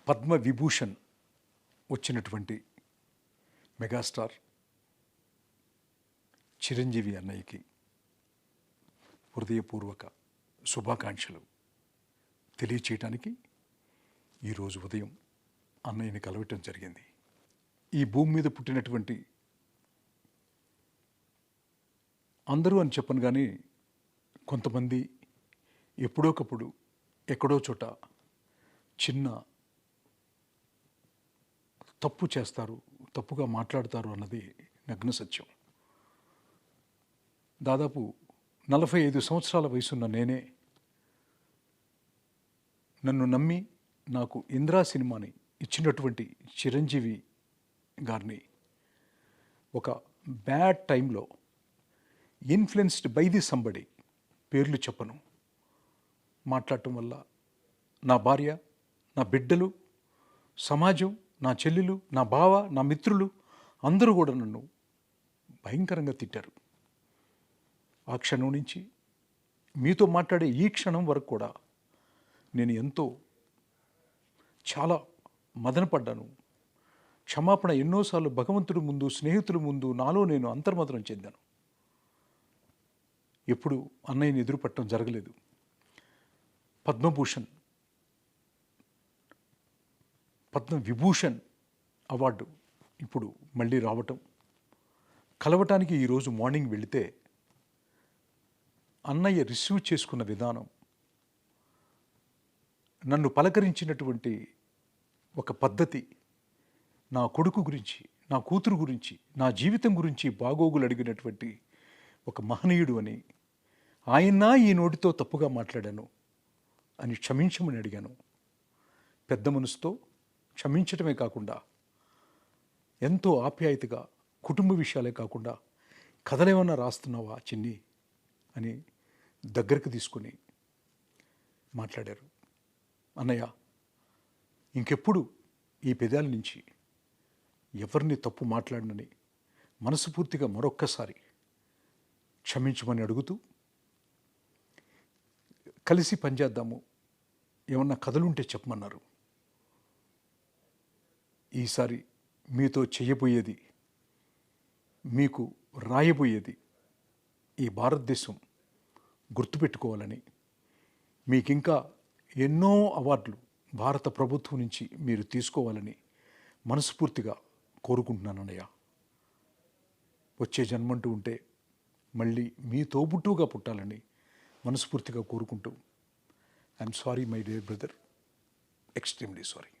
పద్మ విభూషణ్ వచ్చినటువంటి మెగాస్టార్ చిరంజీవి అన్నయ్యకి హృదయపూర్వక శుభాకాంక్షలు తెలియచేయటానికి ఈరోజు ఉదయం అన్నయ్యని కలవటం జరిగింది. ఈ భూమి మీద పుట్టినటువంటి అందరూ అని చెప్పను కానీ కొంతమంది ఎప్పుడోకప్పుడు ఎక్కడో చోట చిన్న తప్పు చేస్తారు, తప్పుగా మాట్లాడతారు అన్నది నగ్న సత్యం. దాదాపు 45 సంవత్సరాల వయసున్న నేనే నన్ను నమ్మి నాకు ఇంద్రా సినిమాని ఇచ్చినటువంటి చిరంజీవి గారిని ఒక బ్యాడ్ టైంలో ఇన్ఫ్లుయెన్స్డ్ బై ది సంబడి, పేర్లు చెప్పను, మాట్లాడటం వల్ల నా భార్య, నా బిడ్డలు, సమాజం, నా చెల్లెలు, నా బావ, నా మిత్రులు అందరూ కూడా నన్ను భయంకరంగా తిట్టారు. ఆ క్షణం నుంచి మీతో మాట్లాడే ఈ క్షణం వరకు కూడా నేను ఎంతో చాలా మదనపడ్డాను. క్షమాపణ ఎన్నోసార్లు భగవంతుడి ముందు, స్నేహితుల ముందు నాలో నేను అంతర్మదనం చెందాను. ఎప్పుడు అన్నయ్యని ఎదురుపట్టడం జరగలేదు. పద్మ విభూషణ్ అవార్డు ఇప్పుడు మళ్ళీ రావటం, కలవటానికి ఈరోజు మార్నింగ్ వెళితే అన్నయ్య రిసీవ్ చేసుకున్న విధానం, నన్ను పలకరించినటువంటి ఒక పద్ధతి, నా కొడుకు గురించి, నా కూతురు గురించి, నా జీవితం గురించి బాగోగులు అడిగినటువంటి ఒక మహనీయుడు అని, ఆయన ఈ నోటితో తప్పుగా మాట్లాడాను అని క్షమించమని అడిగాను. పెద్ద మనసుతో క్షమించటమే కాకుండా ఎంతో ఆప్యాయతగా, కుటుంబ విషయాలే కాకుండా కథలేమన్నా రాస్తున్నావా చిన్ని అని దగ్గరకు తీసుకొని మాట్లాడారు. అన్నయ్య, ఇంకెప్పుడు ఈ పెదాల నుంచి ఎవరిని తప్పు మాట్లాడనని మనస్ఫూర్తిగా మరొక్కసారి క్షమించమని అడుగుతూ, కలిసి పనిచేద్దాము, ఏమన్నా కథలుంటే చెప్పమన్నారు. ఈసారి మీతో చేయబోయేది, మీకు రాయబోయేది ఈ భారతదేశం గుర్తుపెట్టుకోవాలని, మీకింకా ఎన్నో అవార్డులు భారత ప్రభుత్వం నుంచి మీరు తీసుకోవాలని మనస్ఫూర్తిగా కోరుకుంటున్నాను అన్నయ్య. వచ్చే జన్మంటూ ఉంటే మళ్ళీ మీ తోబుట్టుగా పుట్టాలని మనస్ఫూర్తిగా కోరుకుంటూ, I'm sorry my dear brother, extremely sorry.